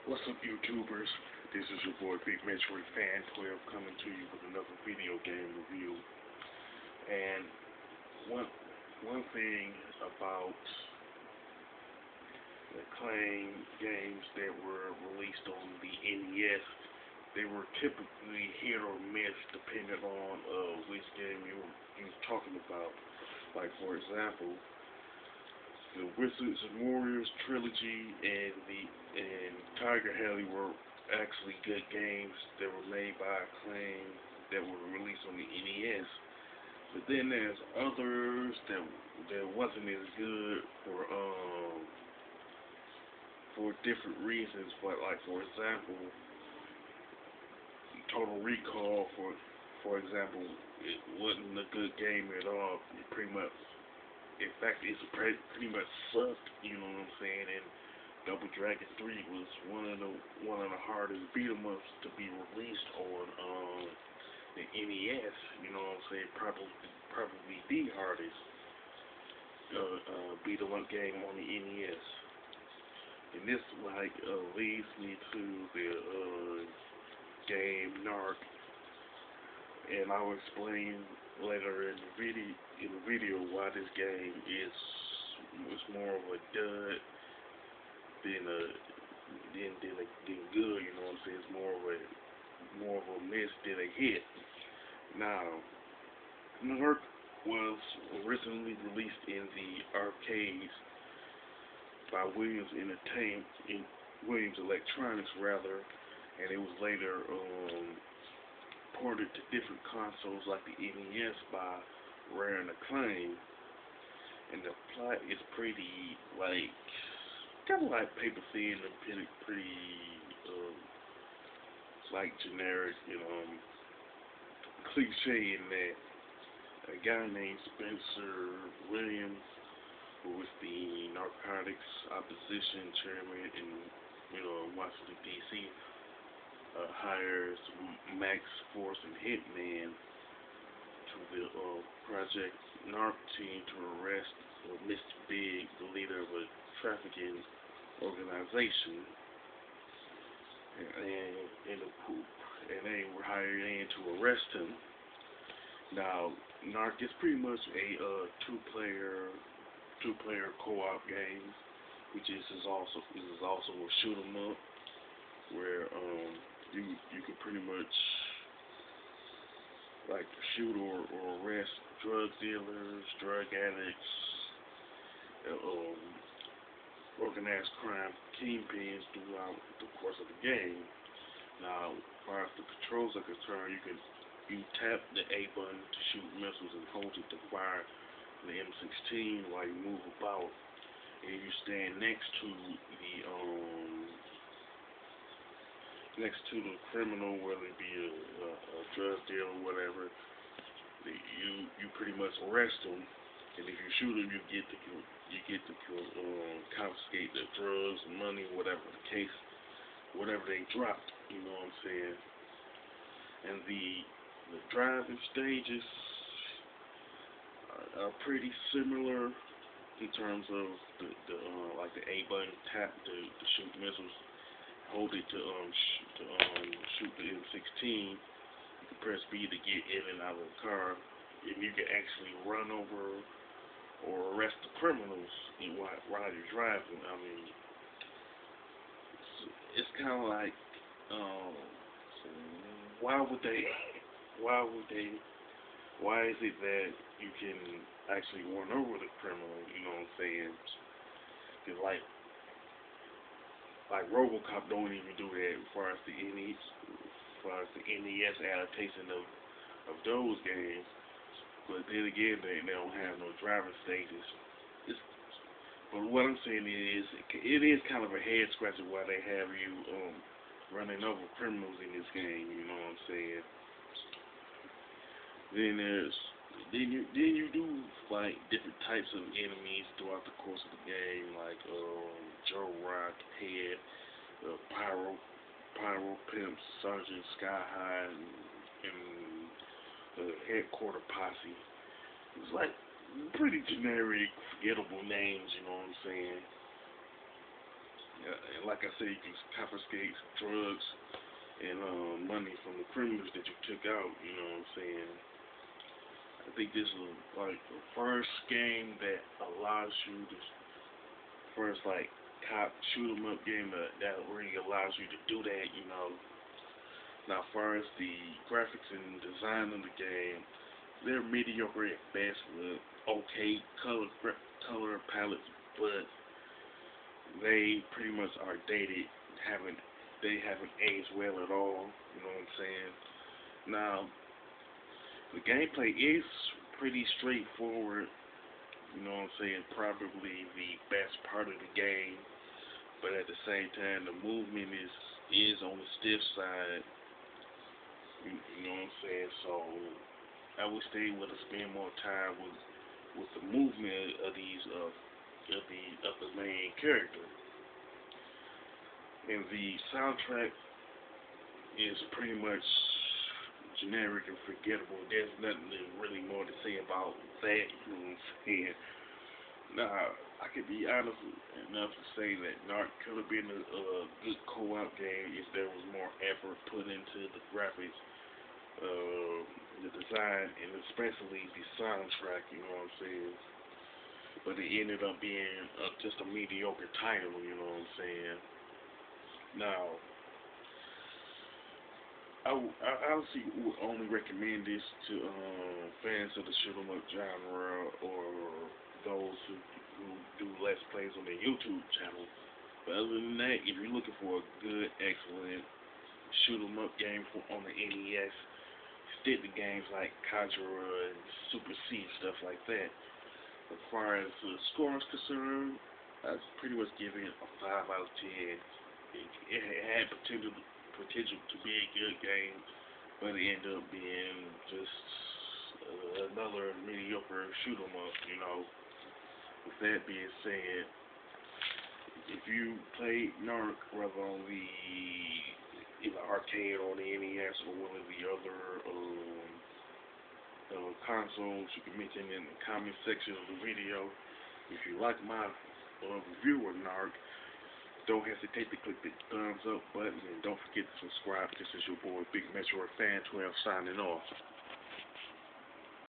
What's up, YouTubers? This is your boy Big Metroid Fan 12 coming to you with another video game review. And one thing about the Acclaim games that were released on the NES, they were typically hit or miss depending on which game you were talking about. Like, for example, the Wizards and Warriors trilogy and Tiger Alley were actually good games that were made by Acclaim that were released on the NES. But then there's others that wasn't as good for different reasons. But like, for example, Total Recall for example, it wasn't a good game at all. It pretty much, in fact, it's pretty much sucked. You know what I'm saying? And Double Dragon 3 was one of the hardest beat 'em ups to be released on the NES. You know what I'm saying? Probably the hardest beat 'em up game on the NES. And this leads me to the game NARC, and I'll explain later in the video why this game was more of a dud than good. You know what I'm saying? It's more of a miss than a hit. Now, NARC was originally released in the arcades by Williams Electronics rather, and it was later ported to different consoles like the NES by Rare and Acclaim. And the plot is pretty kind of like paper thin and pretty generic, cliche in that a guy named Spencer Williams, who was the narcotics opposition chairman in Washington D.C., hires Max Force and Hitman to the Project NARC team to arrest Mr. Big, the leader of a trafficking organization, and they were hired in to arrest him. Now, NARC is pretty much a two-player co-op game, which is also a shoot 'em up where you can pretty much shoot or arrest drug dealers, drug addicts, organized crime kingpins throughout the course of the game. Now, as far as the controls are concerned, you tap the A button to shoot missiles and hold it to fire the M16 while you move about. And if you stand next to the criminal, whether it be a drug dealer or whatever, you pretty much arrest them, and if you shoot them, you get to confiscate the drugs, money, whatever the case, whatever they dropped. You know what I'm saying? And the driving stages are pretty similar in terms of the A button tap to shoot missiles, hold it to shoot the M16. You can press B to get in and out of the car, and you can actually run over or arrest the criminals while you're driving. I mean, it's kind of like, why is it that you can actually run over the criminal? You know what I'm saying? Cause like RoboCop don't even do that as far as the NES adaptation of those games. But then again, they don't have no driving stages. But what I'm saying is, it is kind of a head scratcher why they have you running over criminals in this game. You know what I'm saying? Then you do fight different types of enemies throughout the course of the game, like Joe Rock, Head, Pyro Pimp, Sergeant Sky High, and Headquarter Posse. It's like pretty generic, forgettable names. You know what I'm saying? And like I said, you can confiscate drugs and money from the criminals that you took out. You know what I'm saying? I think this is like the first game that allows you to first like cop shoot 'em up game that really allows you to do that. You know. Now, as far as the graphics and design of the game, they're mediocre at best with okay color palettes, but they pretty much are dated. Haven't They haven't aged well at all. You know what I'm saying? Now, the gameplay is pretty straightforward. You know what I'm saying? Probably the best part of the game, but at the same time, the movement is on the stiff side. You know what I'm saying? So I wish they would have spent more time with the movement of the main character. And the soundtrack is pretty much generic and forgettable. There's nothing really more to say about that. You know what I'm saying? Now, I could be honest enough to say that NARC could have been a good co-op game if there was more effort put into the graphics, the design, and especially the soundtrack. You know what I'm saying? But it ended up being just a mediocre title. You know what I'm saying? Now, I honestly would only recommend this to fans of the shoot 'em up genre or those who do let's plays on their YouTube channel. But other than that, if you're looking for a good, excellent shoot 'em up game on the NES, stick to games like Conjurer and Super C and stuff like that. As far as the score is concerned, I'd pretty much give it a 5 out of 10. It had potential to be a good game, but it ended up being just another mediocre shoot 'em up. You know. With that being said, if you play NARC, whether on the either arcade or the NES or one of the other consoles, you can mention in the comment section of the video. If you like my review of NARC, don't hesitate to click the thumbs up button and don't forget to subscribe. This is your boy Big Metroid Fan 12 signing off.